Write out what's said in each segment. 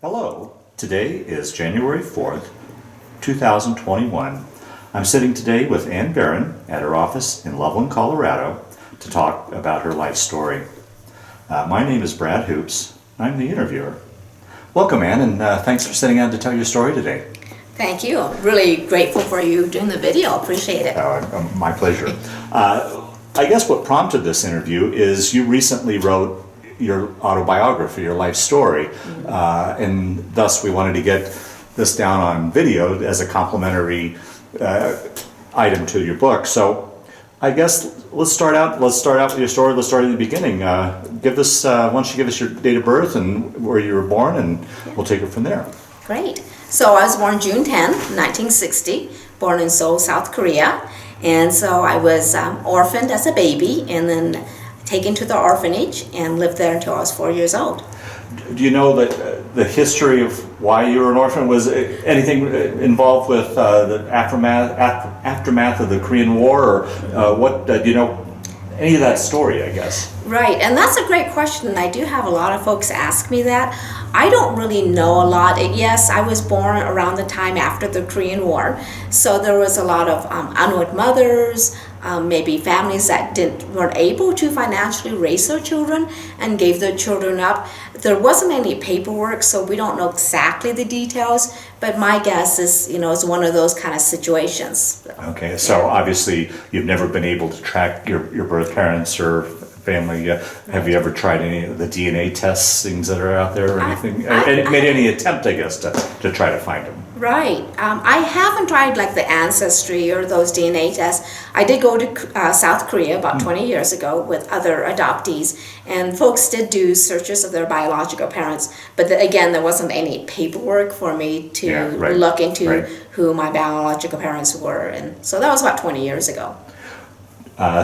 Hello, today is January 4th, 2021. I'm sitting today with Ann Barron at her office in Loveland, Colorado to talk about her life story. My name is Brad Hoops. I'm the interviewer. Welcome, Ann, and thanks for sitting down to tell your story today. Thank you. I'm really grateful for you doing the video. Appreciate it. My pleasure. I guess what prompted this interview is you recently wrote your autobiography, your life story, and thus we wanted to get this down on video as a complimentary item to your book. So I guess let's start out with your story. Let's start at the beginning. Why don't you give us your date of birth and where you were born, and we'll take it from there. Great. So I was born June 10, 1960, born in Seoul, South Korea. And so I was orphaned as a baby and then taken to the orphanage and lived there until I was 4 years old. Do you know that the history of why you were an orphan? Was anything involved with the aftermath of the Korean War, or what? Do you know any of that story, I guess? Right, and that's a great question, and I do have a lot of folks ask me that. I don't really know a lot. Yes, I was born around the time after the Korean War, so there was a lot of unwed mothers, maybe families that weren't able to financially raise their children and gave their children up. There wasn't any paperwork, so we don't know exactly the details, but my guess is, it's one of those kind of situations. Okay, so obviously you've never been able to track your birth parents or family. Have you ever tried any of the DNA tests, things that are out there, or anything? Made any attempt, I guess, to try to find them? Right. I haven't tried like the ancestry or those DNA tests. I did go to South Korea about 20 years ago with other adoptees, and folks did do searches of their biological parents. But again, there wasn't any paperwork for me to look into who my biological parents were, and so that was about 20 years ago.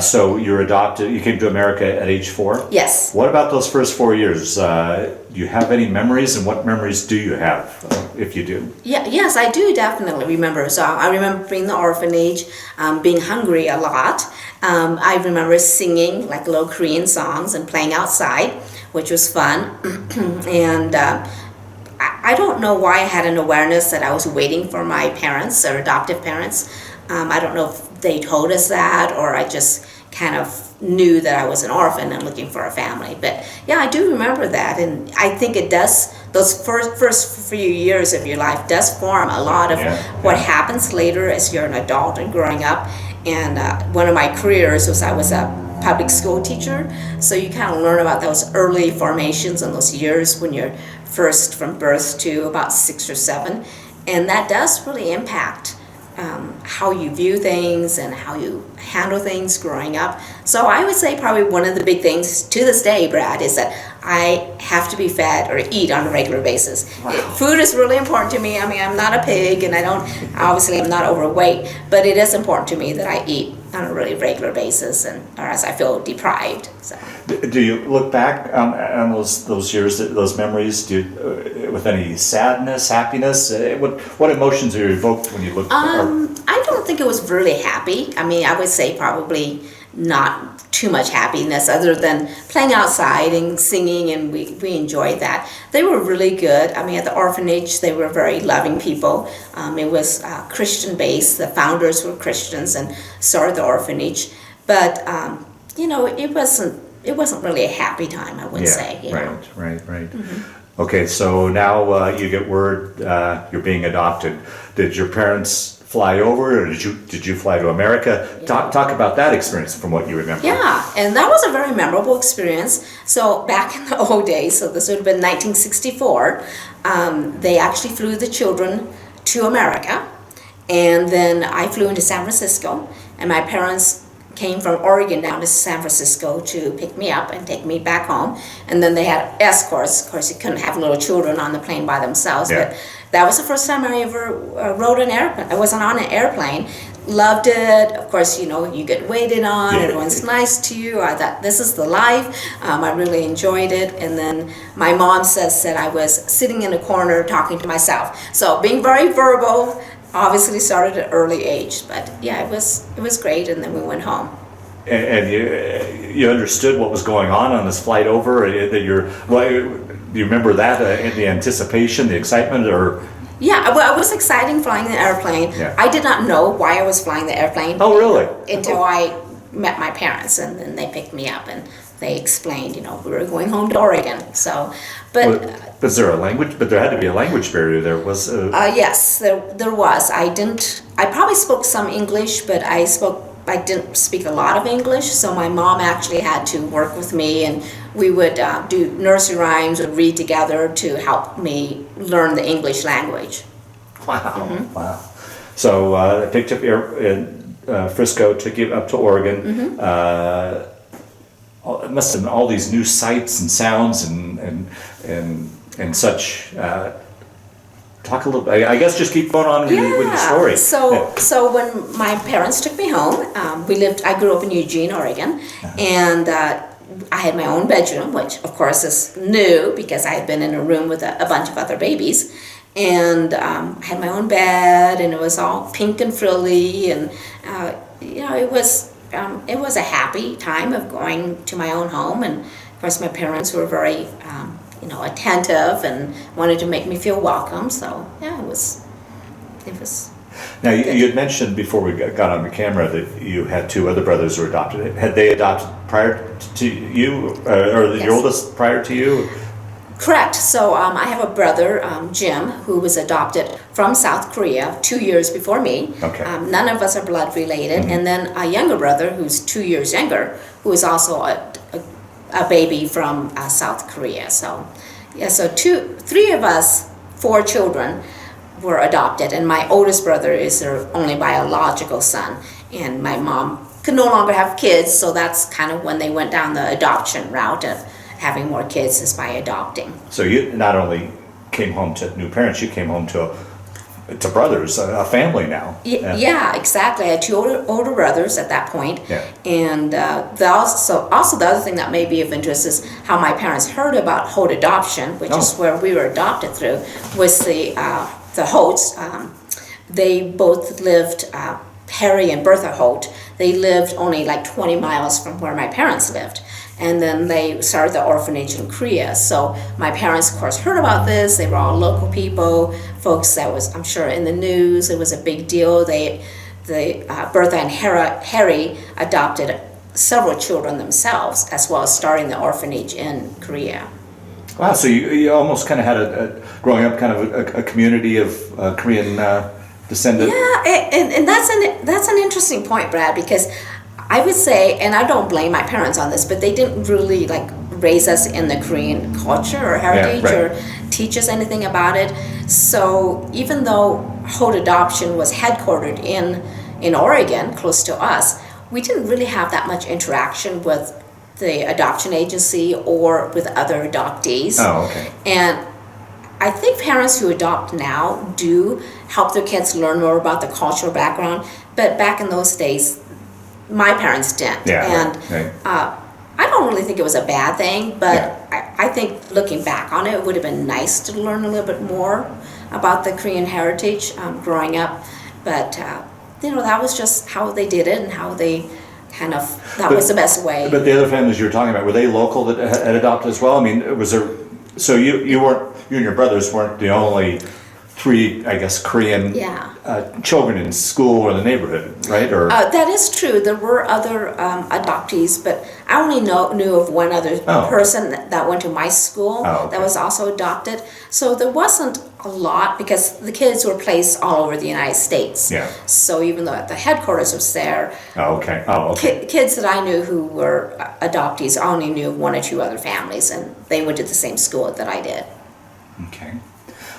So you're adopted, you came to America at age 4? Yes. What about those first 4 years? Do you have any memories, and what memories do you have, if you do? Yes, I do definitely remember. So I remember being in the orphanage, being hungry a lot. I remember singing like little Korean songs and playing outside, which was fun. And I don't know why I had an awareness that I was waiting for my parents or adoptive parents. I don't know if they told us that, or I just kind of knew that I was an orphan and looking for a family. But yeah, I do remember that, and I think it does, those first few years of your life does form a lot of what happens later as you're an adult and growing up. And one of my careers was I was a public school teacher, so you kind of learn about those early formations and those years when you're first from birth to about 6 or 7, and that does really impact how you view things and how you handle things growing up. So I would say probably one of the big things to this day, Brad, is that I have to be fed or eat on a regular basis. Wow. Food is really important to me. I mean, I'm not a pig, and I'm not overweight, but it is important to me that I eat on a really regular basis, or as I feel deprived. So. Do you look back on those years, those memories, with any sadness, happiness? What emotions are evoked when you look? I don't think it was really happy. I mean, I would say probably not too much happiness, other than playing outside and singing, and we enjoyed that. They were really good. I mean, at the orphanage, they were very loving people. It was Christian based. The founders were Christians and started the orphanage. But it wasn't really a happy time, I would say. Right. Mm-hmm. Okay, so now you get word you're being adopted. Did your parents fly over, or did you fly to America? Yeah. Talk about that experience from what you remember. Yeah, and that was a very memorable experience. So back in the old days, so this would have been 1964, they actually flew the children to America, and then I flew into San Francisco, and my parents came from Oregon down to San Francisco to pick me up and take me back home. And then they had escorts. Of course, you couldn't have little children on the plane by themselves. Yeah. But that was the first time I ever rode an airplane. I wasn't on an airplane. Loved it. Of course, you get waited on. Yeah. Everyone's nice to you. I thought, this is the life. I really enjoyed it. And then my mom said I was sitting in a corner talking to myself. So being very verbal, obviously started at an early age, but yeah, it was great, and then we went home. And you understood what was going on this flight over, that do you remember that, the anticipation, the excitement, or? Yeah, well, it was exciting flying the airplane. Yeah. I did not know why I was flying the airplane. Oh, really? Until I met my parents, and then they picked me up and they explained, we were going home to Oregon. So, but Was there a language? But there had to be a language barrier. There was. yes, there was. I probably spoke some English, but I didn't speak a lot of English. So my mom actually had to work with me, and we would do nursery rhymes and read together to help me learn the English language. Wow! Wow! So I picked up in Frisco, took you up to Oregon. It must have been all these new sights and sounds and such. Talk a little. I guess just keep going on with the story. So when my parents took me home, I grew up in Eugene, Oregon, and I had my own bedroom, which of course is new because I had been in a room with a bunch of other babies, and I had my own bed, and it was all pink and frilly, and it was a happy time of going to my own home, and of course my parents were very attentive and wanted to make me feel welcome. So yeah, it was. Now you had mentioned before we got on the camera that you had two other brothers who were adopted. Had they adopted prior to you, or Yes. your oldest prior to you? Correct. So I have a brother, Jim, who was adopted from South Korea 2 years before me. Okay. None of us are blood related. And then a younger brother who's 2 years younger, who is also a baby from South Korea. So, yeah, so three of us, 4 children, were adopted. And my oldest brother is their only biological son. And my mom could no longer have kids, so that's kind of when they went down the adoption route of having more kids is by adopting. So you not only came home to new parents, you came home to brothers, a family now. Yeah, exactly. I had 2 older brothers at that point. Yeah. And also the other thing that may be of interest is how my parents heard about Holt adoption, which is where we were adopted through, was the Holts. They both lived, Harry and Bertha Holt, they lived only like 20 miles from where my parents lived. And then they started the orphanage in Korea. So my parents, of course, heard about this. They were all local people, folks that was, I'm sure, in the news. It was a big deal. Bertha and Harry adopted several children themselves, as well as starting the orphanage in Korea. Wow, so you almost kind of had growing up, kind of a community of Korean descendant. Yeah, and that's an interesting point, Brad, because I would say, and I don't blame my parents on this, but they didn't really raise us in the Korean culture or heritage or teach us anything about it. So even though Holt Adoption was headquartered in Oregon, close to us, we didn't really have that much interaction with the adoption agency or with other adoptees. Oh, okay. And I think parents who adopt now do help their kids learn more about the cultural background, but back in those days, my parents didn't. Yeah, and I don't really think it was a bad thing, but I think looking back on it, it would have been nice to learn a little bit more about the Korean heritage growing up. But, that was just how they did it and how they was the best way. But the other families you were talking about, were they local that had adopted as well? I mean, was there, so you and your brothers weren't the only 3, I guess, Korean children in school or the neighborhood, right? Or that is true. There were other adoptees, but I only knew of one other person that went to my school that was also adopted. So there wasn't a lot because the kids were placed all over the United States. Yeah. So even though the headquarters was there, kids that I knew who were adoptees, I only knew of 1 or 2 other families, and they went to the same school that I did. Okay.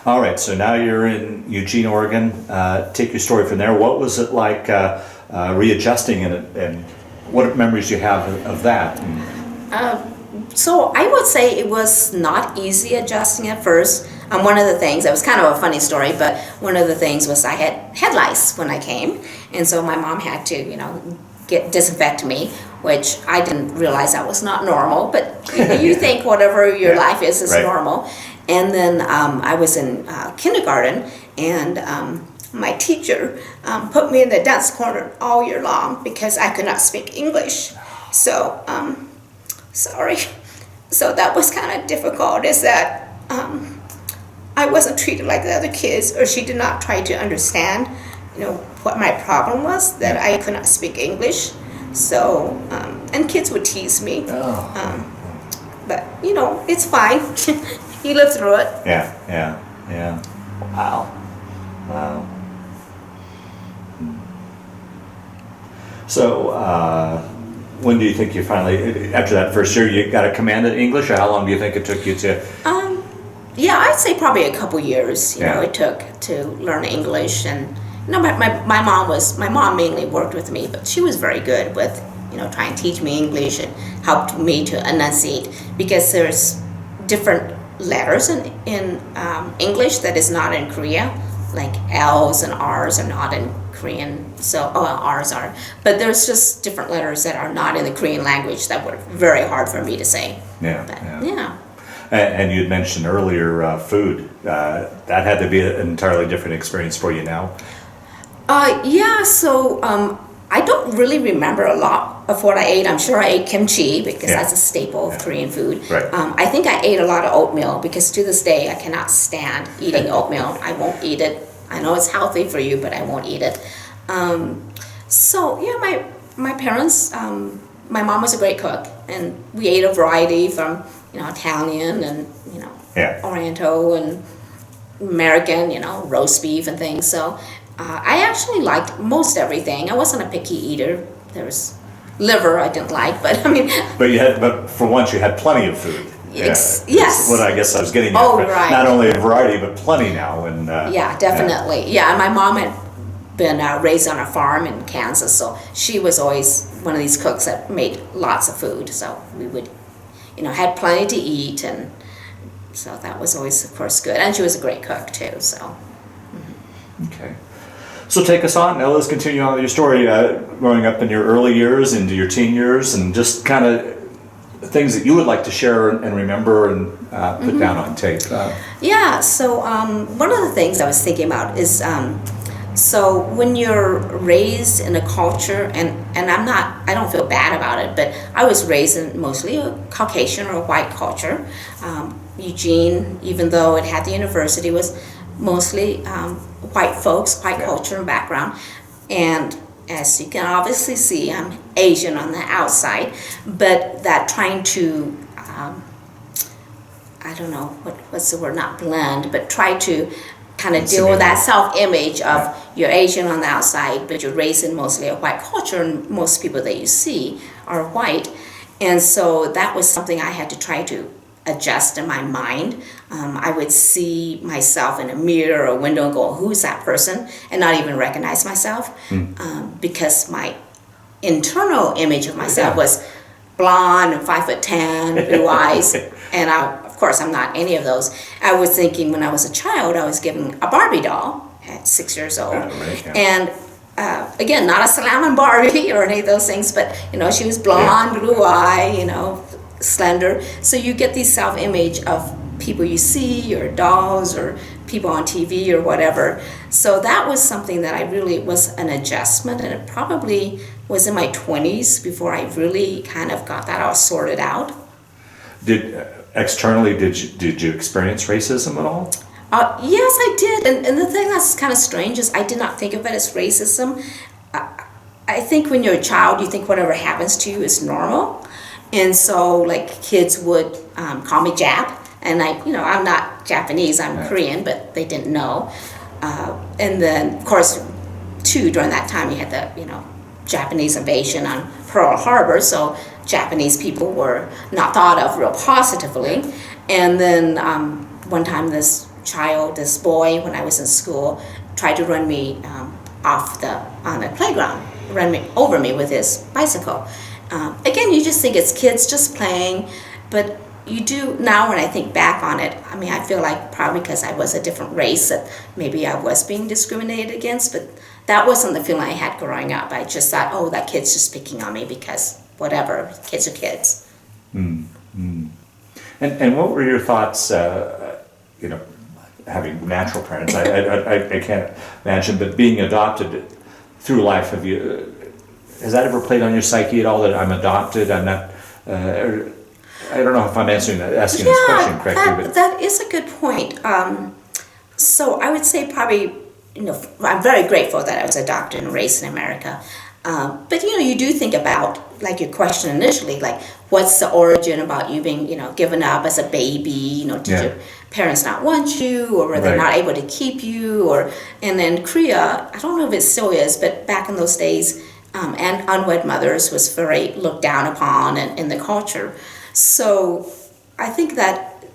All right, so now you're in Eugene, Oregon. Take your story from there. What was it like readjusting and what memories do you have of that? So I would say it was not easy adjusting at first. One of the things, it was kind of a funny story, but one of the things was I had head lice when I came. And so my mom had to, disinfect me, which I didn't realize that was not normal. But you think whatever your life is normal. And then I was in kindergarten, and my teacher put me in the desk corner all year long because I could not speak English. So, sorry. So that was kind of difficult, is that I wasn't treated like the other kids, or she did not try to understand, what my problem was, that I could not speak English. So, and kids would tease me. But, it's fine. You live through it. Yeah. Wow. So, when do you think you finally, after that first year, you got a command in English, or how long do you think it took you to? Yeah, I'd say probably a couple years, Yeah. it took to learn English. And, my mom mainly worked with me, but she was very good with, trying to teach me English and helped me to enunciate, because there's different letters in English that is not in Korea. Like L's and R's are not in Korean, so R's are. But there's just different letters that are not in the Korean language that were very hard for me to say. Yeah. Yeah. And you had mentioned earlier food. That had to be an entirely different experience for you now. So I don't really remember a lot of what I ate. I'm sure I ate kimchi, because that's a staple of Korean food. Right. I think I ate a lot of oatmeal, because to this day I cannot stand eating oatmeal. I won't eat it. I know it's healthy for you, but I won't eat it. My parents, my mom was a great cook, and we ate a variety from Italian and Oriental and American, roast beef and things. So I actually liked most everything. I wasn't a picky eater. There was liver I didn't like, but I mean. But for once you had plenty of food. Yes. That's what I guess I was getting at. Oh, right. Not only a variety, but plenty now. And yeah, definitely. Yeah, and my mom had been raised on a farm in Kansas, so she was always one of these cooks that made lots of food. So we would, had plenty to eat, and so that was always, of course, good. And she was a great cook too. So. Okay. So take us on. Now let's continue on with your story, growing up in your early years into your teen years, and just kind of things that you would like to share and remember and put down on tape. So one of the things I was thinking about is, so when you're raised in a culture, and I don't feel bad about it, but I was raised in mostly a Caucasian or white culture. Eugene, even though it had the university, was mostly white folks, white culture and background. And as you can obviously see, I'm Asian on the outside, but that trying to, I don't know, what's the word, not blend, but try to kind of deal with that self-image of you're Asian on the outside, but you're raised in mostly a white culture, and most people that you see are white. And so that was something I had to try to adjust in my mind. I would see myself in a mirror or a window and go, who's that person? And not even recognize myself, because my internal image of myself was blonde and 5'10", blue eyes. And of course, I'm not any of those. I was thinking when I was a child, I was given a Barbie doll at 6 years old. And again, not a slam on Barbie or any of those things, but she was blonde, blue eye, slender. So you get this self-image of people you see, or dolls, or people on TV or whatever. So that was something that I really was an adjustment, and it probably was in my 20s before I really kind of got that all sorted out. Externally, did you experience racism at all? Yes, I did. And the thing that's kind of strange is I did not think of it as racism. I think when you're a child, you think whatever happens to you is normal. And so, like, kids would call me Jap, and I'm not Japanese, I'm Korean, but they didn't know. And then, of course, too, during that time, you had the, Japanese invasion on Pearl Harbor, so Japanese people were not thought of real positively. And then one time this boy, when I was in school, tried to run me on the playground, run over me with his bicycle. Again, you just think it's kids just playing, but you do, now when I think back on it, I mean, I feel like probably because I was a different race that maybe I was being discriminated against, but that wasn't the feeling I had growing up. I just thought, oh, that kid's just picking on me because whatever, kids are kids. Mm-hmm. And what were your thoughts, having natural parents, I can't imagine, but being adopted through life, has that ever played on your psyche at all, that I'm adopted, I'm not, I don't know if I'm asking this question correctly, but that is a good point. So I would say probably, I'm very grateful that I was adopted and raised in America. But you do think about, like your question initially, like what's the origin about you being, given up as a baby? Did your parents not want you, or were they not able to keep you? And then Korea, I don't know if it still is, but back in those days, and unwed mothers was very looked down upon in the culture. So I think that,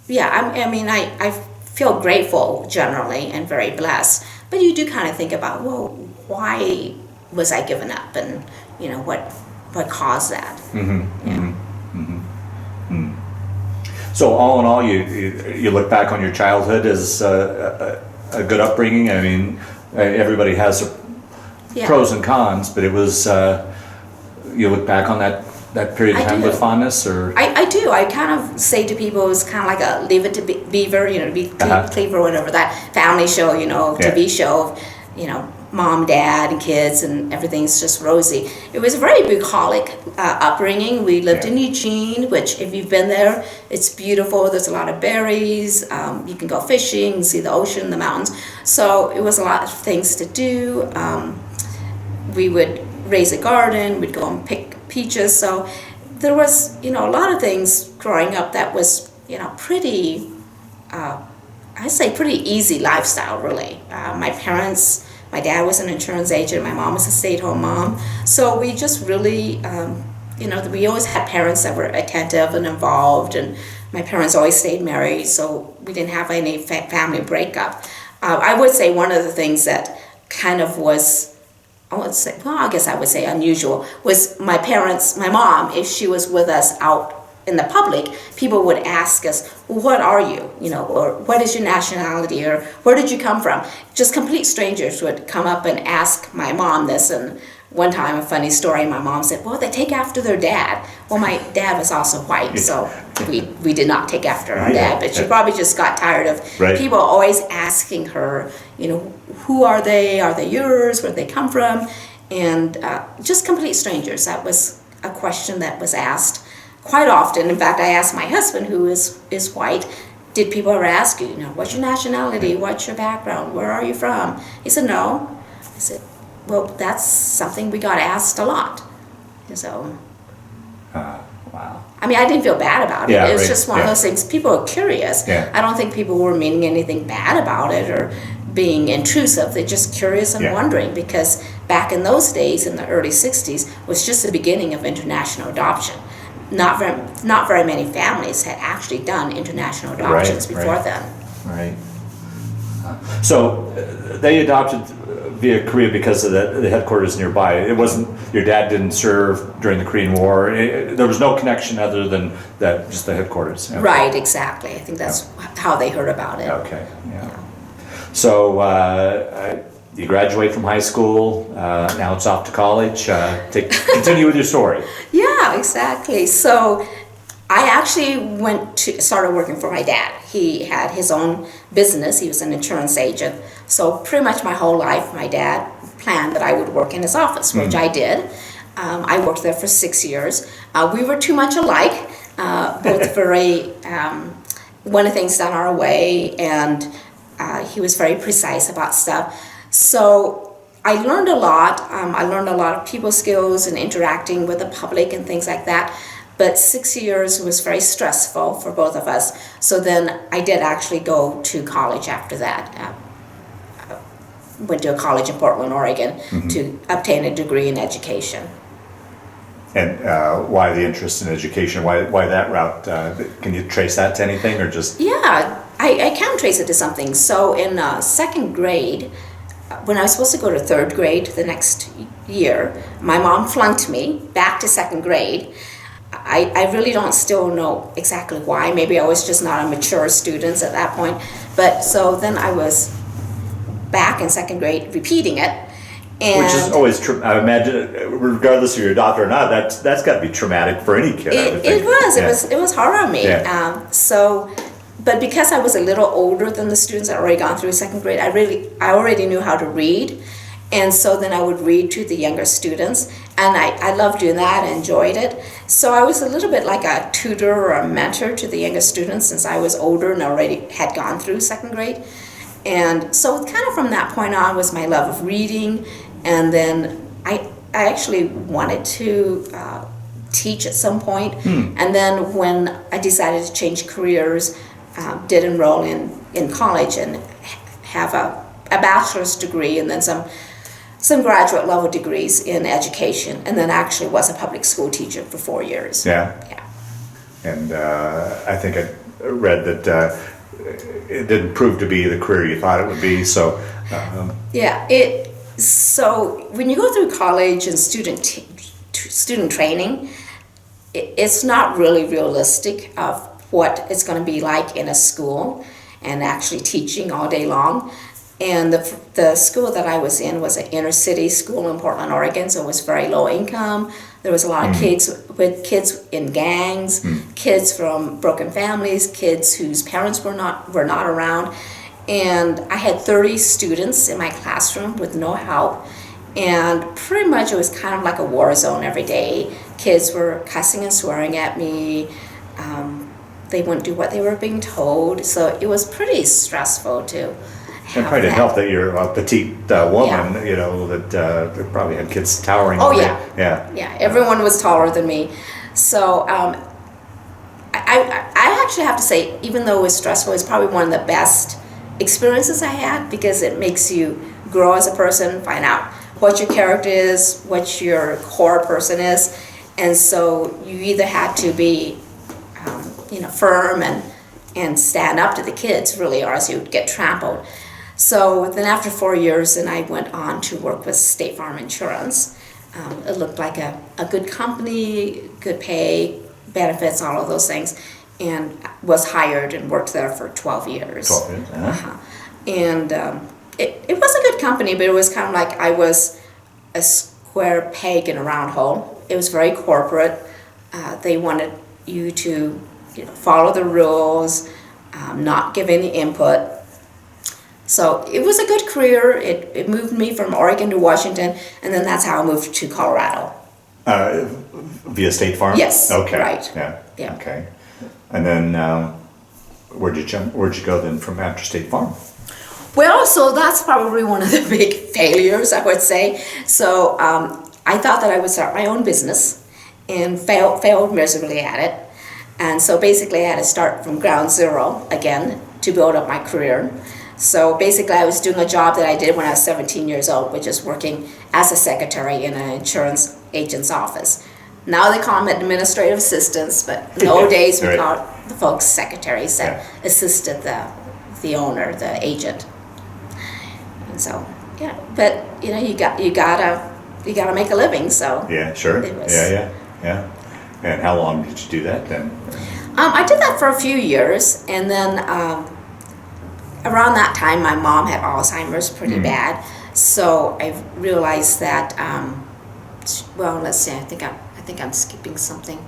I feel grateful generally and very blessed. But you do kind of think about, well, why was I given up, and what caused that? So all in all, you look back on your childhood as a good upbringing. I mean, everybody has pros and cons, but it was you look back on that period of time with fondness, or I do. I kind of say to people, it was kind of like a Leave It to Beaver, Cleaver, whatever, that family show, TV show, mom, dad, and kids, and everything's just rosy. It was a very bucolic upbringing. We lived in Eugene, which, if you've been there, it's beautiful. There's a lot of berries. You can go fishing, see the ocean, the mountains. So it was a lot of things to do. We would raise a garden. We'd go and pick peaches. So there was, a lot of things growing up that was, pretty, I'd say pretty easy lifestyle, really. My dad was an insurance agent. My mom was a stay-at-home mom. So we just really, we always had parents that were attentive and involved, and my parents always stayed married, so we didn't have any family breakup. I would say one of the things that kind of was, I guess I would say unusual, was my mom, if she was with us out in the public, people would ask us, well, what are you? Or what is your nationality? Or where did you come from? Just complete strangers would come up and ask my mom this. And one time, a funny story, my mom said, well, they take after their dad. Well, my dad was also white, so we did not take after our dad. But she probably just got tired of people always asking her, who are they? Are they yours? Where they come from? And just complete strangers. That was a question that was asked quite often. In fact, I asked my husband, who is white, did people ever ask you, what's your nationality? What's your background? Where are you from? He said, no. I said, well, that's something we got asked a lot. And so, wow. I mean, I didn't feel bad about it. It was just one of those things. People are curious. I don't think people were meaning anything bad about it or being intrusive. They're just curious and wondering, because back in those days, in the early 60s, was just the beginning of international adoption. Not very many families had actually done international adoptions before then. Right. So they adopted via Korea because of the headquarters nearby. It wasn't, your dad didn't serve during the Korean War. There was no connection other than that, just the headquarters. Okay. Right, exactly. I think that's how they heard about it. Okay, So you graduate from high school, now it's off to college. Continue with your story. Yeah, exactly. So I actually started working for my dad. He had his own business. He was an insurance agent. So pretty much my whole life, my dad planned that I would work in his office, which I did. I worked there for 6 years. We were too much alike, both very, wanted things done our way, and he was very precise about stuff. So I learned a lot. I learned a lot of people skills and interacting with the public and things like that. But 6 years was very stressful for both of us. So then I did actually go to college after that. Went to a college in Portland, Oregon to obtain a degree in education. And why the interest in education? Why that route? Can you trace that to anything, or just? Yeah, I can trace it to something. So in second grade, when I was supposed to go to third grade the next year, my mom flunked me back to second grade. I really don't still know exactly why. Maybe I was just not a mature student at that point. But so then I was back in second grade repeating it. And which is always, I imagine, regardless of your doctor or not, that's got to be traumatic for any kid. It was hard on me. But because I was a little older than the students that had already gone through second grade, I already knew how to read. And so then I would read to the younger students. And I loved doing that, I enjoyed it. So I was a little bit like a tutor or a mentor to the younger students since I was older and already had gone through second grade. And so kind of from that point on was my love of reading. And then I actually wanted to teach at some point. And then when I decided to change careers, did enroll in college and have a bachelor's degree and then some graduate level degrees in education, and then actually was a public school teacher for 4 years. Yeah. Yeah. And I think I read that it didn't prove to be the career you thought it would be. So so when you go through college and student training, it's not really realistic of what it's going to be like in a school and actually teaching all day long. And the school that I was in was an inner city school in Portland, Oregon, so it was very low income. There was a lot of kids in gangs, kids from broken families, kids whose parents were not around. And I had 30 students in my classroom with no help. And pretty much it was kind of like a war zone every day. Kids were cussing and swearing at me. They wouldn't do what they were being told. So it was pretty stressful to it probably didn't help that you're a petite woman, that probably had kids towering over you. Yeah, everyone was taller than me. So I actually have to say, even though it was stressful, it's probably one of the best experiences I had because it makes you grow as a person, find out what your character is, what your core person is. And so you either had to be, firm and stand up to the kids, really, or else you'd get trampled. So then after 4 years, then I went on to work with State Farm Insurance. It looked like a good company, good pay, benefits, all of those things, and was hired and worked there for 12 years. 12 years, uh-huh. And it was a good company, but it was kind of like I was a square peg in a round hole. It was very corporate. They wanted you to follow the rules, not give any input. So it was a good career. It moved me from Oregon to Washington, and then that's how I moved to Colorado. Via State Farm? Yes. Okay. Right. Yeah. Okay. And then where'd you go then from after State Farm? Well, so that's probably one of the big failures, I would say. So I thought that I would start my own business and failed miserably at it. And so basically I had to start from ground zero again to build up my career. So basically I was doing a job that I did when I was 17 years old, which is working as a secretary in an insurance agent's office. Now they call them administrative assistants, but in the old days we called the folks secretaries that assisted the owner, the agent. And so, but you gotta make a living, so. Yeah, sure. Yeah. And how long did you do that then? I did that for a few years, and then around that time, my mom had Alzheimer's pretty bad. So I realized that. Let's see. I think I'm skipping something.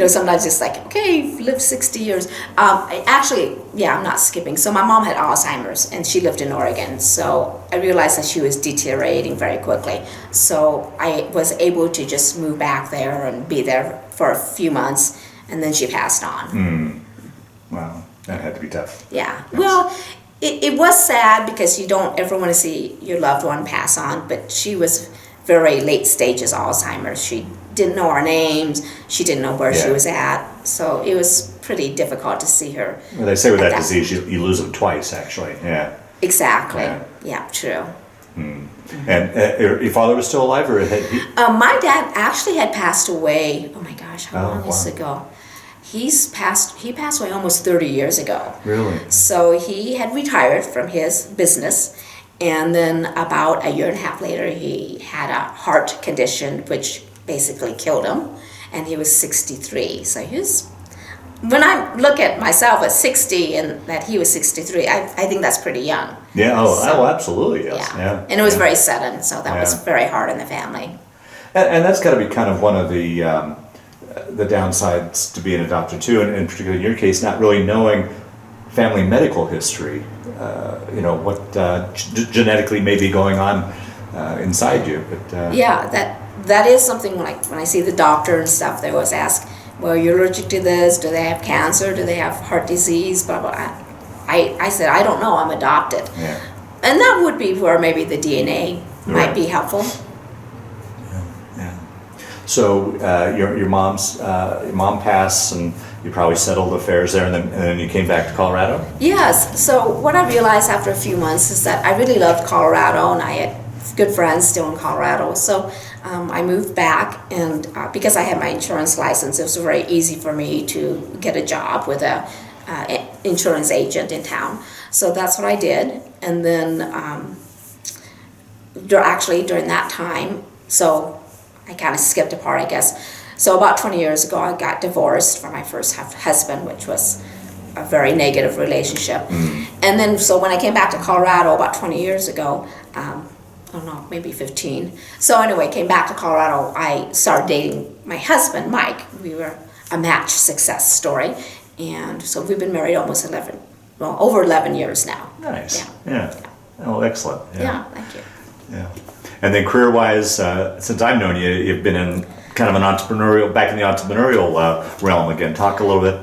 Sometimes it's like, okay, you've lived 60 years. I'm not skipping. So my mom had Alzheimer's, and she lived in Oregon. So I realized that she was deteriorating very quickly. So I was able to just move back there and be there for a few months, and then she passed on. Wow, that had to be tough. Yeah. Well, it was sad because you don't ever want to see your loved one pass on, but she was very late stages Alzheimer's. She didn't know our names. She didn't know where she was at. So it was pretty difficult to see her. Well, they say with that disease, you lose them twice, actually. Yeah. Exactly. Yeah, true. And your father was still alive, or had he? My dad actually had passed away. Oh my gosh, how long is it ago? He passed away almost 30 years ago. Really? So he had retired from his business, and then about a year and a half later, he had a heart condition, which basically killed him, and he was 63. So when I look at myself at 60 and that he was 63, I think that's pretty young. Yeah, absolutely, yes. Yeah. And it was very sudden, so that was very hard on the family. And that's got to be kind of one of the downsides to being adopted too, and in particular in your case, not really knowing family medical history, what genetically may be going on inside you. But Yeah, that is something like when I see the doctor and stuff, they always ask, well, you're allergic to this, do they have cancer, do they have heart disease, blah, blah. I said, I don't know, I'm adopted. yeah, And that would be where maybe the DNA might be helpful. yeah. So your mom passed, and you probably settled affairs there, and then you came back to Colorado? Yes, so what I realized after a few months is that I really loved Colorado, and I had good friends still in Colorado. So I moved back, and because I had my insurance license, it was very easy for me to get a job with a insurance agent in town. So that's what I did. And then during that time, so I kind of skipped a part, I guess. So about 20 years ago, I got divorced from my first husband, which was a very negative relationship. And then, so when I came back to Colorado about 20 years ago, I don't know, maybe 15. So anyway, came back to Colorado, I started dating my husband, Mike. We were a match success story. And so we've been married almost over 11 years now. Nice. Yeah. Oh, excellent. Yeah, thank you. Yeah. And then career-wise, since I've known you, you've been in kind of back in the entrepreneurial realm again. Talk a little bit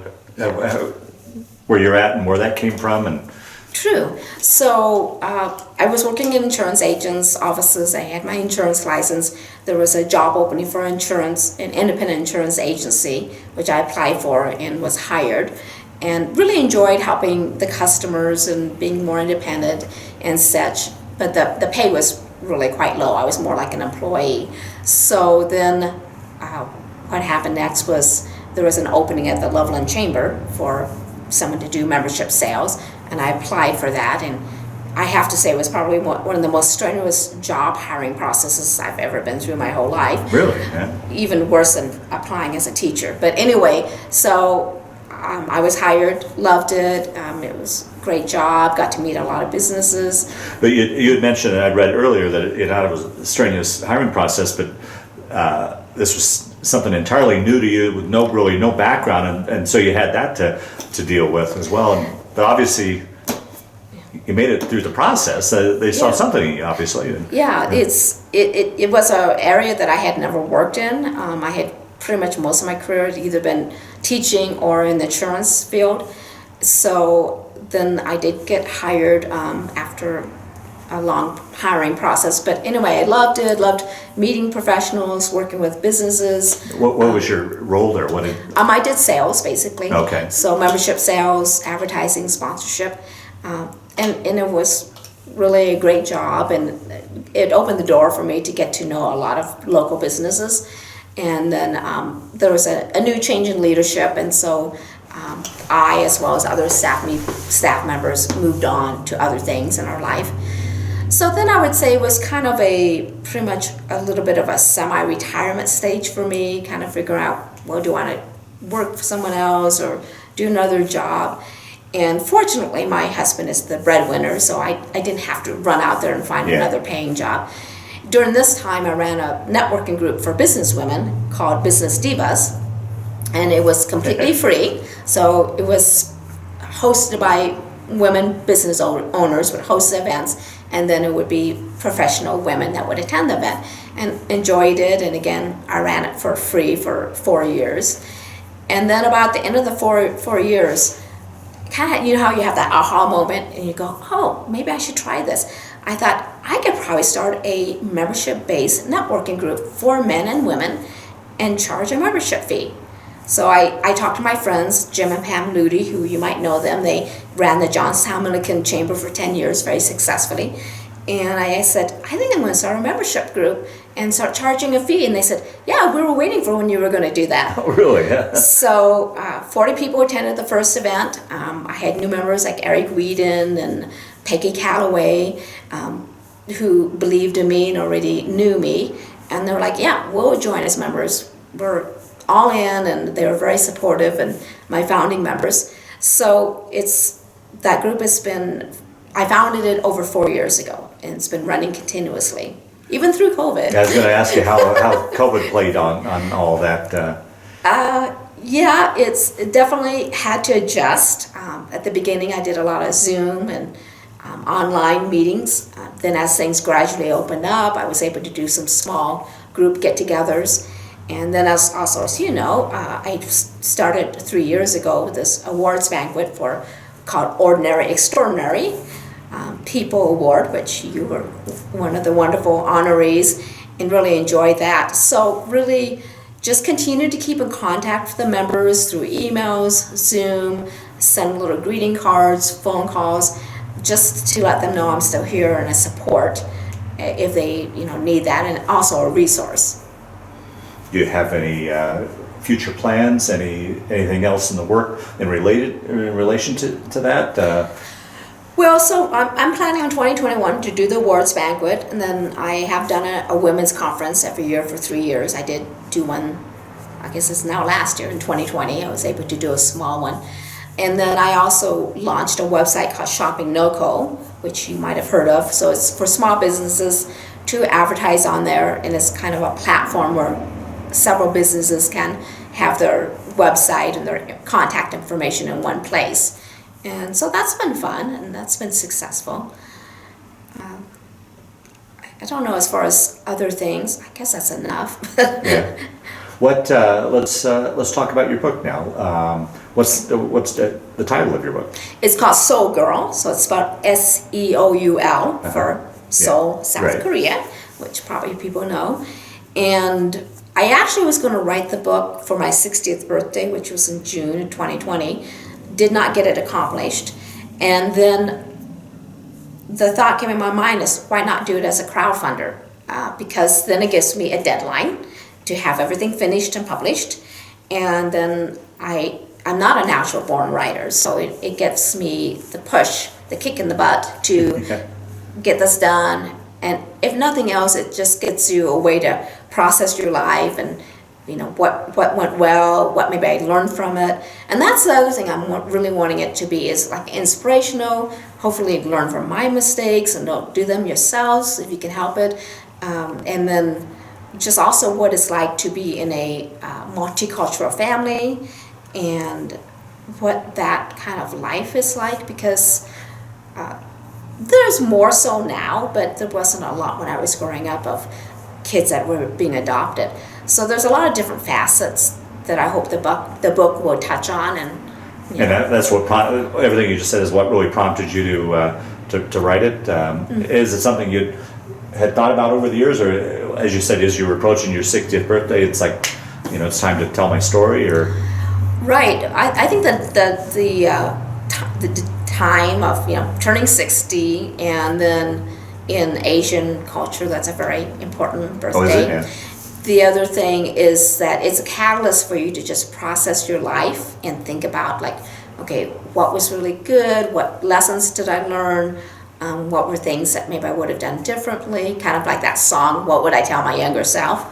where you're at and where that came from. And True. So I was working in insurance agents' offices. I had my insurance license. There was a job opening for an independent insurance agency, which I applied for and was hired. And really enjoyed helping the customers and being more independent and such. But the pay was really quite low. I was more like an employee. So then what happened next was there was an opening at the Loveland Chamber for someone to do membership sales, and I applied for that. And I have to say it was probably one of the most strenuous job hiring processes I've ever been through my whole life. really, yeah. Even worse than applying as a teacher. But anyway, so I was hired, loved it. It was a great job, got to meet a lot of businesses. But you had mentioned, and I read earlier, that it was a strenuous hiring process, but this was something entirely new to you with no background, and so you had that to deal with as well. But obviously, you made it through the process. They saw something in you, obviously. Yeah, it was an area that I had never worked in. I had pretty much most of my career had either been teaching or in the insurance field. So then I did get hired after a long hiring process. But anyway, I loved it, loved meeting professionals, working with businesses. What was your role there? I did sales, basically. Okay. So membership sales, advertising, sponsorship. And it was really a great job, and it opened the door for me to get to know a lot of local businesses. And then there was a new change in leadership, and so I, as well as other staff members, moved on to other things in our life. So then I would say it was kind of pretty much a little bit of a semi-retirement stage for me, kind of figuring out, well, do I want to work for someone else or do another job? And fortunately, my husband is the breadwinner, so I didn't have to run out there and find another paying job. During this time, I ran a networking group for business women called Business Divas, and it was completely free. So it was hosted by women business owners, would host events, and then it would be professional women that would attend the event, and enjoyed it. And again, I ran it for free for 4 years. And then about the end of the four years, kind of, you know how you have that aha moment and you go, oh, maybe I should try this. I thought I could probably start a membership-based networking group for men and women and charge a membership fee. So I talked to my friends, Jim and Pam Ludy, who you might know them. They ran the Johnstown Milliken Chamber for 10 years very successfully. And I said, I think I'm going to start a membership group and start charging a fee. And they said, yeah, we were waiting for when you were going to do that. Oh, really? Yeah. So 40 people attended the first event. I had new members like Eric Whedon and Peggy Calloway, who believed in me and already knew me. And they were like, yeah, we'll join as members. We're all in, and they were very supportive, and my founding members. So that group has been, I founded it over 4 years ago, and it's been running continuously, even through COVID. I was going to ask you how COVID played on all that. Yeah, it definitely had to adjust. At the beginning, I did a lot of Zoom and online meetings. Then as things gradually opened up, I was able to do some small group get-togethers. And then as you know, I started 3 years ago with this awards banquet called Ordinary Extraordinary People Award, which you were one of the wonderful honorees, and really enjoyed that. So really just continue to keep in contact with the members through emails, Zoom, send little greeting cards, phone calls, just to let them know I'm still here and a support if they need that, and also a resource. Do you have any future plans? Anything else in the work in relation to that? Well, so I'm planning on 2021 to do the awards banquet, and then I have done a women's conference every year for 3 years. I did do one, I guess it's now last year in 2020. I was able to do a small one. And then I also launched a website called Shopping NoCo, which you might have heard of. So it's for small businesses to advertise on there, and it's kind of a platform where several businesses can have their website and their contact information in one place. And so that's been fun, and that's been successful. I don't know as far as other things. I guess that's enough. Yeah. Let's talk about your book now. What's the title of your book? It's called Seoul Girl, so it's spelled SEOUL for Seoul, South Korea, which probably people know. And I actually was going to write the book for my 60th birthday, which was in June of 2020. Did not get it accomplished. And then the thought came in my mind is, why not do it as a crowdfunder? Because then it gives me a deadline to have everything finished and published. And then I'm not a natural born writer, so it gives me the push, the kick in the butt to get this done. And if nothing else, it just gets you a way to process your life and what went well, what maybe I learned from it. And that's the other thing I'm really wanting it to be, is like inspirational. Hopefully learn from my mistakes and don't do them yourselves if you can help it. And then just also what it's like to be in a multicultural family and what that kind of life is like, because there's more so now, but there wasn't a lot when I was growing up of kids that were being adopted. So there's a lot of different facets that I hope the book will touch on, and that's what everything you just said is what really prompted you to write it. Is it something you had thought about over the years, or as you said, as you were approaching your 60th birthday, it's like it's time to tell my story, or? Right. I think that the time of turning 60, and then in Asian culture that's a very important birthday. Oh, is it? Yeah. The other thing is that it's a catalyst for you to just process your life and think about, like, okay, what was really good? What lessons did I learn? What were things that maybe I would have done differently? Kind of like that song, What Would I Tell My Younger Self?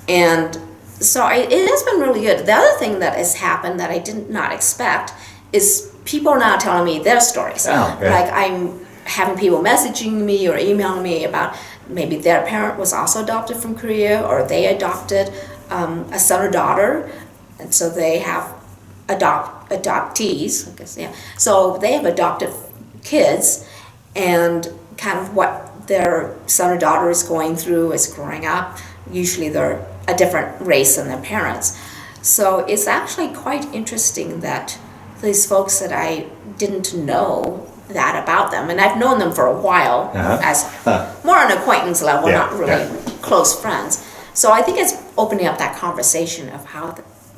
And so it has been really good. The other thing that has happened that I did not expect is people are now telling me their stories. Oh, okay. Like I'm having people messaging me or emailing me about maybe their parent was also adopted from Korea, or they adopted a son or daughter, and so they have adoptees, I guess, yeah. So they have adopted kids, and kind of what their son or daughter is going through is growing up. Usually they're a different race than their parents. So it's actually quite interesting that these folks that I didn't know that about them, and I've known them for a while as more on acquaintance level, not really close friends. So I think it's opening up that conversation of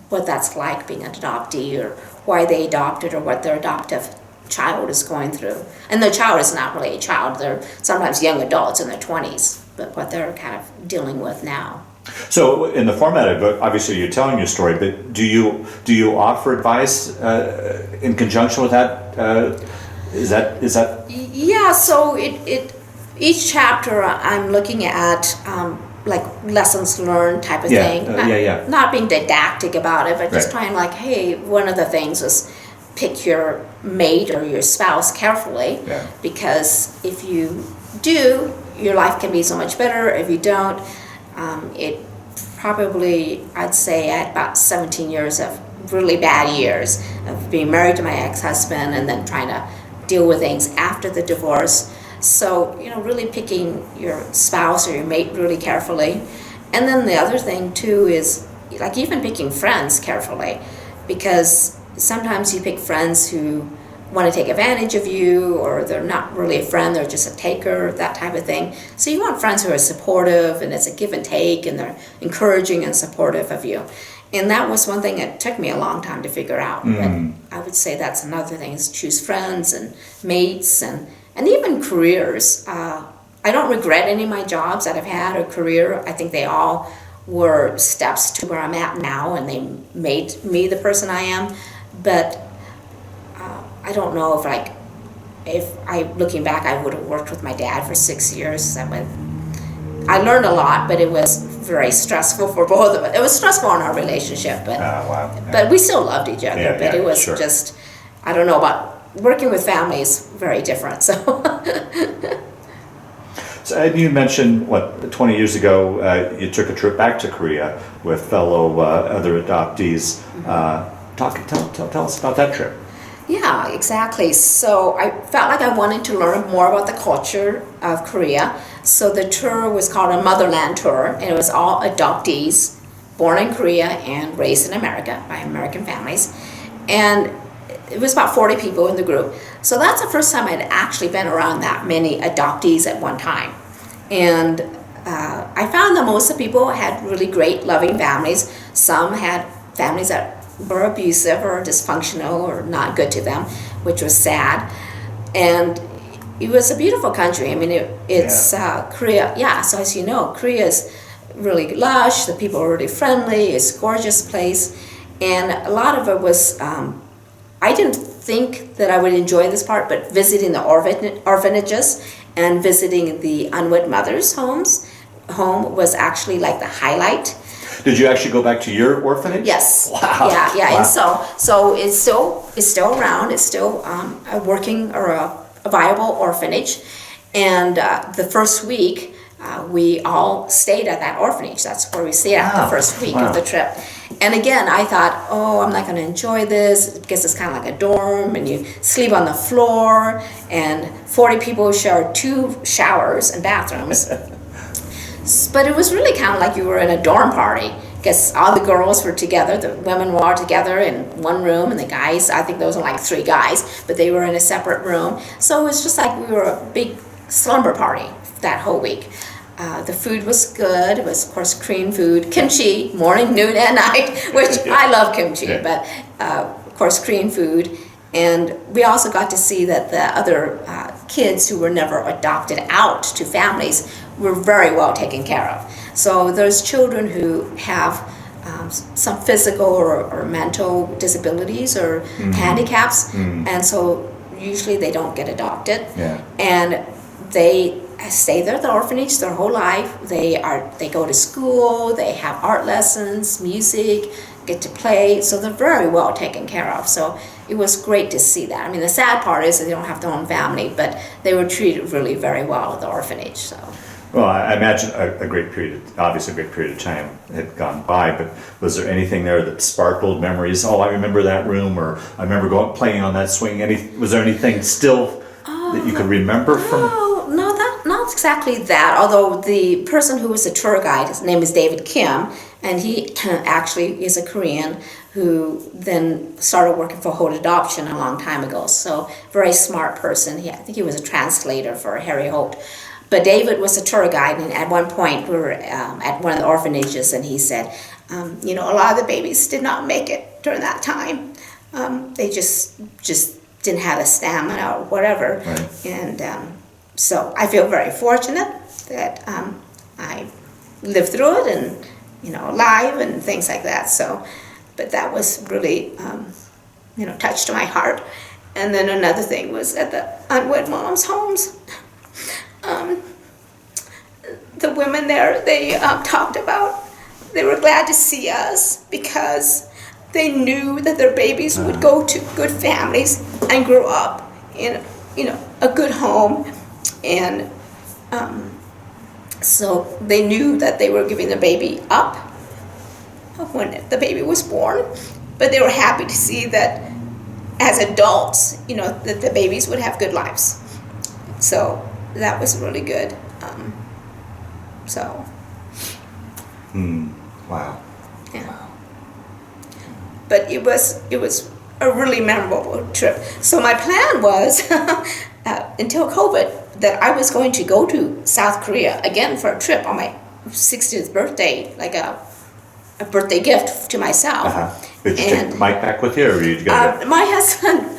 what that's like being an adoptee, or why they adopted, or what their adoptive child is going through. And their child is not really a child; they're sometimes young adults in their 20s, but what they're kind of dealing with now. So, in the format of the book, obviously you're telling your story, but do you offer advice in conjunction with that? Is that? Yeah. So each chapter I'm looking at like lessons learned type of thing. Not being didactic about it, but just trying like, hey, one of the things is pick your mate or your spouse carefully, because if you do, your life can be so much better. If you don't, it probably, I'd say, I had about 17 years of really bad years of being married to my ex-husband and then trying to deal with things after the divorce. So, really picking your spouse or your mate really carefully. And then the other thing too is like even picking friends carefully, because sometimes you pick friends who want to take advantage of you, or they're not really a friend, they're just a taker, that type of thing. So you want friends who are supportive, and it's a give and take, and they're encouraging and supportive of you. And that was one thing that took me a long time to figure out. But I would say that's another thing, is choose friends and mates and even careers. I don't regret any of my jobs that I've had or career. I think they all were steps to where I'm at now, and they made me the person I am. But I don't know if looking back, I would have worked with my dad for 6 years. I learned a lot, but it was very stressful for both of us. It was stressful in our relationship, but Wow. Yeah. but we still loved each other. Yeah, but it was sure. just, I don't know, about working with family is very different. So So and you mentioned, 20 years ago, you took a trip back to Korea with fellow other adoptees. Tell us about that trip. yeah, exactly. So I felt like I wanted to learn more about the culture of Korea. So the tour was called a Motherland Tour, and it was all adoptees born in Korea and raised in America by American families. And it was about 40 people in the group. So that's the first time I'd actually been around that many adoptees at one time. And I found that most of the people had really great, loving families. Some had families that were abusive or dysfunctional or not good to them, which was sad. And it was a beautiful country. I mean, it's Korea. Yeah, so as you know, Korea is really lush. The people are really friendly. It's a gorgeous place. And a lot of it was, I didn't think that I would enjoy this part, but visiting the orphanages and visiting the unwed mothers' home was actually like the highlight. Did you actually go back to your orphanage? Yes. Wow. Yeah. Wow. And so it's still around. It's still a working or a viable orphanage. And the first week, we all stayed at that orphanage. That's where we stayed at the first week of the trip. And again, I thought, I'm not going to enjoy this because it's kind of like a dorm, and you sleep on the floor, and 40 people share 2 showers and bathrooms. But it was really kind of like you were in a dorm party, because all the girls were together, the women were all together in one room, and the guys, I think those were like 3 guys, but they were in a separate room. So it was just like we were a big slumber party that whole week. The food was good. It was, of course, Korean food, kimchi, morning, noon, and night, which I love kimchi, but of course, Korean food. And we also got to see that the other kids who were never adopted out to families were very well taken care of. So those children who have some physical or mental disabilities or handicaps, and so usually they don't get adopted. Yeah. And they stay there at the orphanage their whole life. They go to school, they have art lessons, music, get to play, so they're very well taken care of. So it was great to see that. I mean, the sad part is that they don't have their own family, but they were treated really very well at the orphanage. So. Well, I imagine a great period of time had gone by, but was there anything there that sparkled memories? Oh, I remember that room, or I remember playing on that swing. Was there anything still that you could remember from? No, not exactly that. Although the person who was the tour guide, his name is David Kim, and he actually is a Korean who then started working for Holt Adoption a long time ago. So very smart person. I think he was a translator for Harry Holt. But David was a tour guide, and at one point we were at one of the orphanages, and he said, a lot of the babies did not make it during that time. They just didn't have the stamina or whatever. Right. And so I feel very fortunate that I lived through it and, alive and things like that. So, but that was really, touched my heart. And then another thing was at the unwed moms' homes. The women there, they talked about, they were glad to see us because they knew that their babies would go to good families and grow up in, a good home. And so they knew that they were giving the baby up when the baby was born, but they were happy to see that as adults, that the babies would have good lives. So that was really good. So. Wow. Yeah. But it was a really memorable trip. So my plan was until COVID that I was going to go to South Korea again for a trip on my 60th birthday, like a birthday gift to myself. Did you take Mike back with you, or did you go? My husband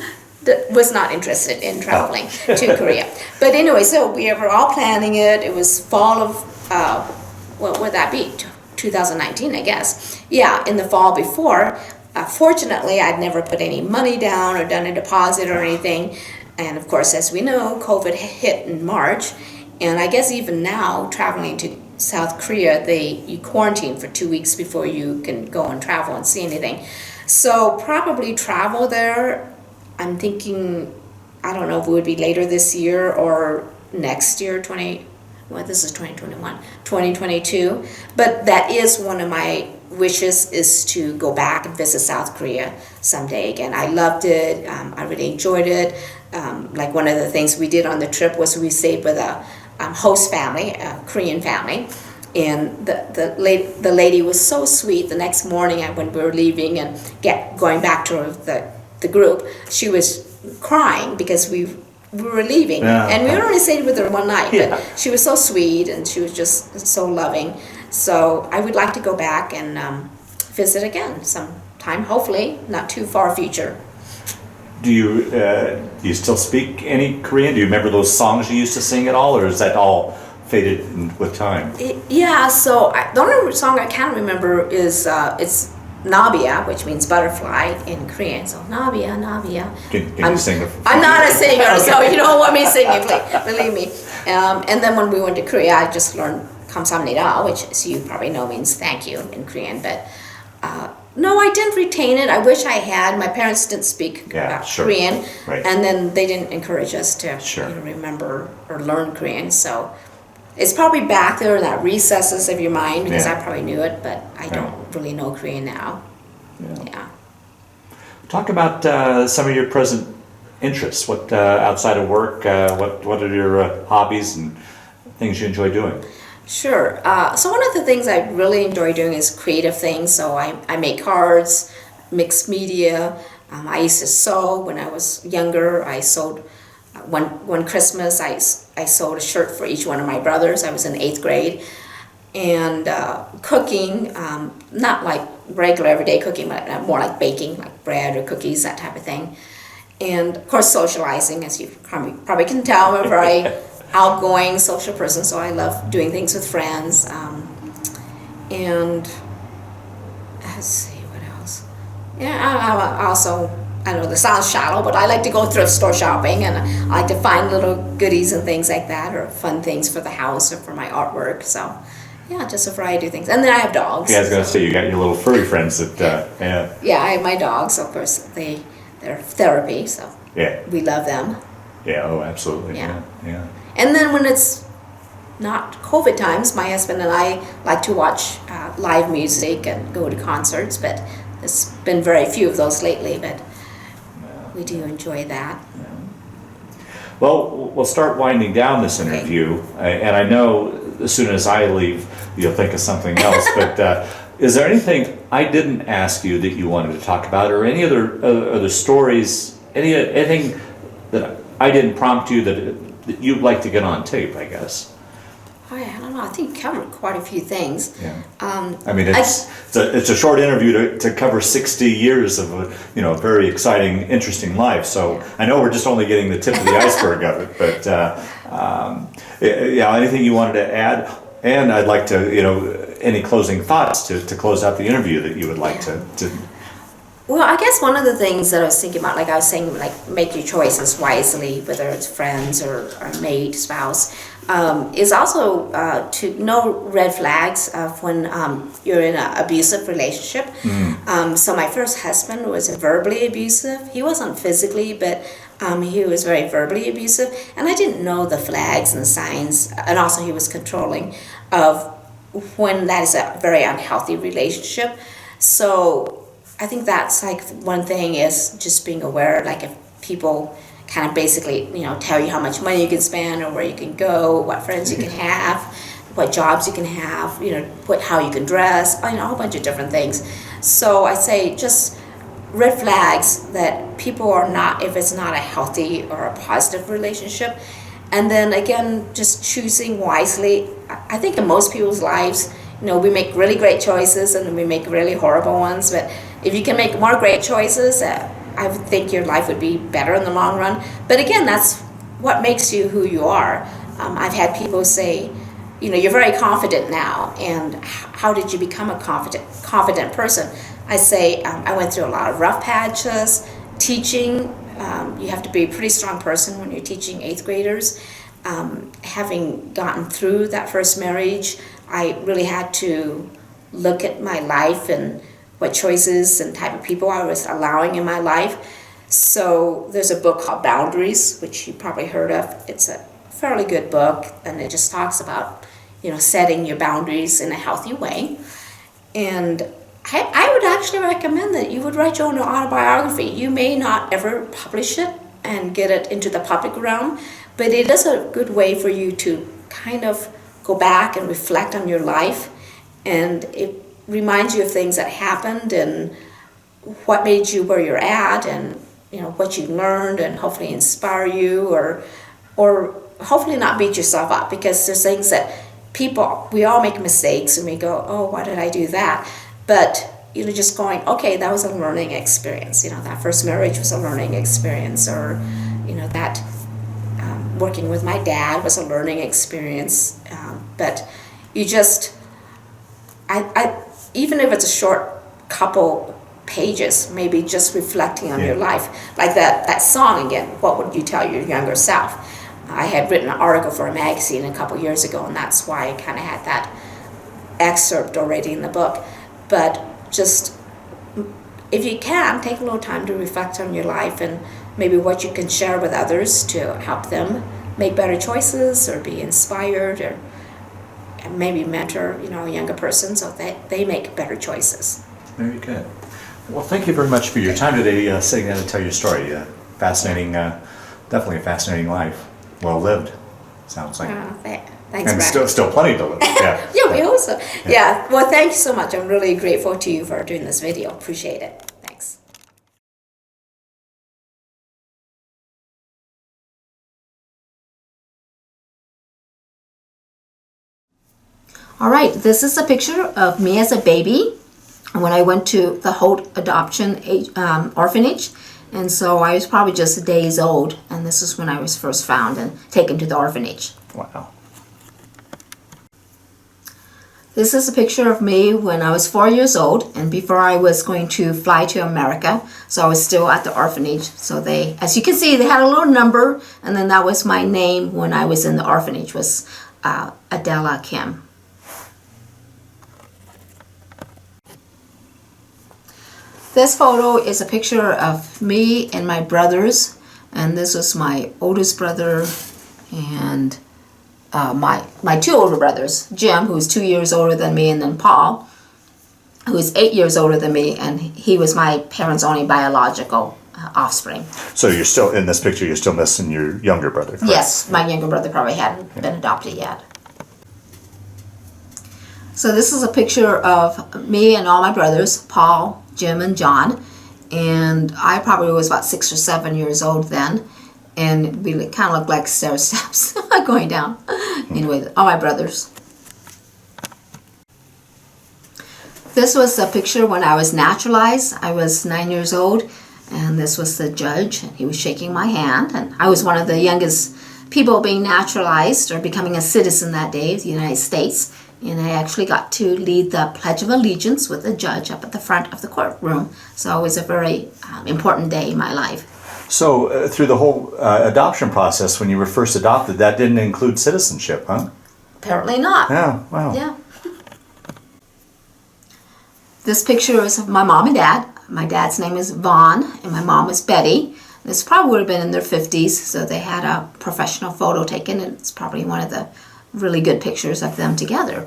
was not interested in traveling to Korea. But anyway, so we were all planning it. It was fall of, what would that be? 2019, I guess. Yeah, in the fall before. Fortunately, I'd never put any money down or done a deposit or anything. And of course, as we know, COVID hit in March. And I guess even now, traveling to South Korea, you quarantine for 2 weeks before you can go and travel and see anything. So probably travel there, I'm thinking, I don't know if it would be later this year or next year, this is 2021, 2022. But that is one of my wishes, is to go back and visit South Korea someday again. I loved it. I really enjoyed it. Like one of the things we did on the trip was we stayed with a host family, a Korean family. And the lady was so sweet. The next morning when we were leaving and going back to the group, she was crying because we were leaving. And we only stayed with her one night, but she was so sweet and she was just so loving. So I would like to go back and visit again sometime, hopefully not too far future. Do you still speak any Korean? Do you remember those songs you used to sing at all, or is that all faded with time? Yeah, so the only song I can remember is it's Nabia, which means butterfly in Korean. So Nabia, Nabia. Can you sing it? I'm not a singer, so you don't want me singing, believe me. And then when we went to Korea, I just learned 감사합니다, which, as you probably know, means thank you in Korean. But no, I didn't retain it. I wish I had. My parents didn't speak Korean, and then they didn't encourage us to remember or learn Korean. So it's probably back there in that recesses of your mind, because I probably knew it, but I don't really know Korean now. Yeah. Talk about some of your present interests. What outside of work? What are your hobbies and things you enjoy doing? Sure. So one of the things I really enjoy doing is creative things. So I make cards, mixed media. I used to sew when I was younger. I sewed one Christmas. I sewed a shirt for each one of my brothers. I was in 8th grade. And cooking, not like regular everyday cooking, but more like baking, like bread or cookies, that type of thing. And of course, socializing, as you probably can tell, I'm a very outgoing social person, so I love doing things with friends. And let's see, what else? Yeah, I also, I know this sounds shallow, but I like to go thrift store shopping, and I like to find little goodies and things like that, or fun things for the house or for my artwork. So yeah, just a variety of things. And then I have dogs. Yeah, I was going to say, you got your little furry friends that, Yeah, I have my dogs, of course. They're therapy, so we love them. Yeah, oh, absolutely. Yeah. And then when it's not COVID times, my husband and I like to watch live music and go to concerts, but there's been very few of those lately, but we do enjoy that. Well, we'll start winding down this interview, and I know as soon as I leave, you'll think of something else, but is there anything I didn't ask you that you wanted to talk about, or any other stories, anything that I didn't prompt you that you'd like to get on tape, I guess? I don't know. I think you covered quite a few things. Yeah. I mean, it's a short interview to cover 60 years of a very exciting, interesting life. So I know we're just only getting the tip of the iceberg of it. But anything you wanted to add? And I'd like to, any closing thoughts to close out the interview that you would like to. Well, I guess one of the things that I was thinking about, like I was saying, like make your choices wisely, whether it's friends or mate, spouse, is also to know red flags of when you're in an abusive relationship. So my first husband was verbally abusive. He wasn't physically, but he was very verbally abusive. And I didn't know the flags and signs. And also he was controlling of when that is a very unhealthy relationship. So I think that's like one thing, is just being aware, like if people kind of basically, tell you how much money you can spend or where you can go, what friends you can have, what jobs you can have, how you can dress, a whole bunch of different things. So I say just red flags that people are not, if it's not a healthy or a positive relationship. And then again, just choosing wisely. I think in most people's lives, we make really great choices and we make really horrible ones, but if you can make more great choices, I would think your life would be better in the long run. But again, that's what makes you who you are. I've had people say, you're very confident now, and how did you become a confident person? I say, I went through a lot of rough patches, teaching. You have to be a pretty strong person when you're teaching 8th graders. Having gotten through that first marriage, I really had to look at my life and what choices and type of people I was allowing in my life. So there's a book called Boundaries, which you probably heard of. It's a fairly good book, and it just talks about, setting your boundaries in a healthy way. And I would actually recommend that you would write your own autobiography. You may not ever publish it and get it into the public realm, but it is a good way for you to kind of go back and reflect on your life, and it reminds you of things that happened and what made you where you're at, and what you learned, and hopefully inspire you, or hopefully not beat yourself up, because there's things that we all make mistakes and we go, oh, why did I do that? But just going, okay, that was a learning experience. That first marriage was a learning experience, or that working with my dad was a learning experience. But you just, I even if it's a short couple pages, maybe just reflecting on your life, like that song again. What would you tell your younger self? I had written an article for a magazine a couple years ago, and that's why I kind of had that excerpt already in the book. But just, if you can, take a little time to reflect on your life and maybe what you can share with others to help them make better choices or be inspired, or maybe mentor, a younger person so that they make better choices. Very good. Well, thank you very much for your time today, sitting down to tell your story. Fascinating, definitely a fascinating life. Well lived, sounds like. Thanks, and Brad. still plenty to live. Yeah. Yeah, we hope so. Yeah. Well, thank you so much. I'm really grateful to you for doing this video. Appreciate it. Thanks. All right, this is a picture of me as a baby when I went to the Holt Adoption Orphanage. And so I was probably just days old, and this is when I was first found and taken to the orphanage. Wow. This is a picture of me when I was 4 years old and before I was going to fly to America. So I was still at the orphanage. So they, as you can see, they had a little number, and then that was my name when I was in the orphanage, was Adela Kim. This photo is a picture of me and my brothers, and this was my oldest brother and my two older brothers, Jim, who's 2 years older than me, and then Paul, who is 8 years older than me, and he was my parents' only biological offspring. So you're still, in this picture, you're still missing your younger brother, correct? Yes, my younger brother probably hadn't been adopted yet. So this is a picture of me and all my brothers, Paul, Jim, and John, and I probably was about 6 or 7 years old then, and we kind of looked like stair steps going down. Anyway, all my brothers. This was a picture when I was naturalized. I was 9 years old, and this was the judge, and he was shaking my hand, and I was one of the youngest people being naturalized or becoming a citizen that day of the United States. And I actually got to lead the Pledge of Allegiance with the judge up at the front of the courtroom. So it was a very important day in my life. So through the whole adoption process, when you were first adopted, that didn't include citizenship, huh? Apparently not. Yeah, wow. Yeah. This picture is of my mom and dad. My dad's name is Vaughn, and my mom is Betty. This probably would have been in their 50s, so they had a professional photo taken, and it's probably one of the really good pictures of them together.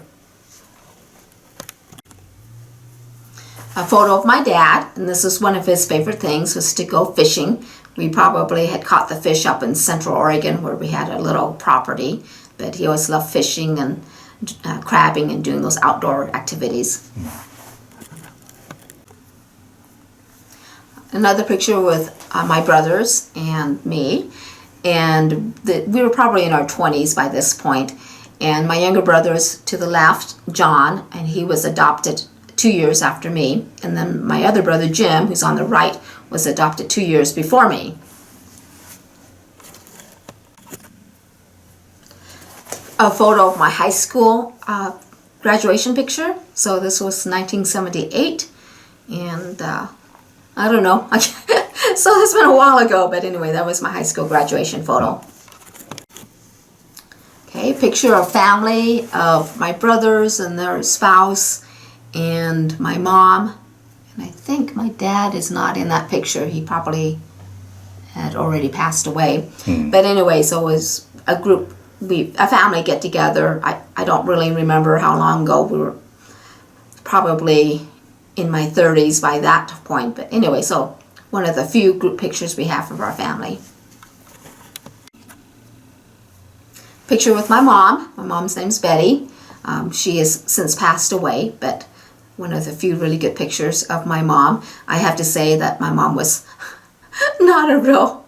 A photo of my dad, and this is one of his favorite things, was to go fishing We probably had caught the fish up in Central Oregon where we had a little property, but he always loved fishing and crabbing and doing those outdoor activities. Another picture with my brothers and me, and we were probably in our 20s by this point, and my younger brother is to the left, John, and he was adopted 2 years after me, and then my other brother Jim, who's on the right, was adopted 2 years before me. A photo of my high school graduation picture. So this was 1978, and I don't know. So it's been a while ago, but anyway, that was my high school graduation photo. Okay, picture of family of my brothers and their spouse and my mom. And I think my dad is not in that picture. He probably had already passed away. But anyway, so it was a group, a family get together. I don't really remember how long ago. We were probably in my 30s by that point. But anyway, so one of the few group pictures we have of our family. Picture with my mom. My mom's name's Betty. She has since passed away, but one of the few really good pictures of my mom. I have to say that my mom was not a real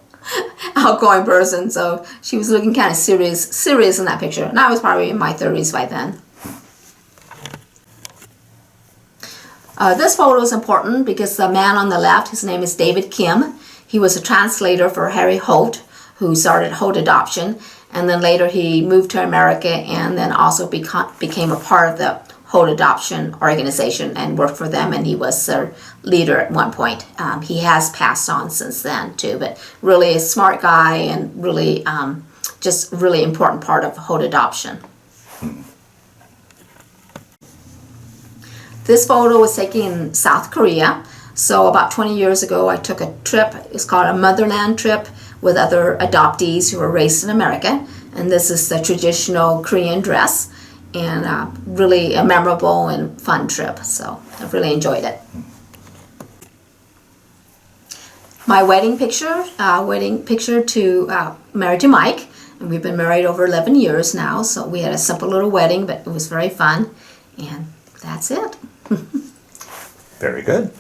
outgoing person, so she was looking kind of serious in that picture. And I was probably in my 30s by then. This photo is important because the man on the left, his name is David Kim. He was a translator for Harry Holt, who started Holt Adoption, and then later he moved to America and then also became a part of the Holt Adoption organization and worked for them, and he was their leader at one point. He has passed on since then too, but really a smart guy and really just really important part of Holt Adoption. This photo was taken in South Korea. So about 20 years ago, I took a trip. It's called a motherland trip with other adoptees who were raised in America. And this is the traditional Korean dress, and really a memorable and fun trip. So I really enjoyed it. My wedding picture to married to Mike. And we've been married over 11 years now. So we had a simple little wedding, but it was very fun. And that's it. Very good.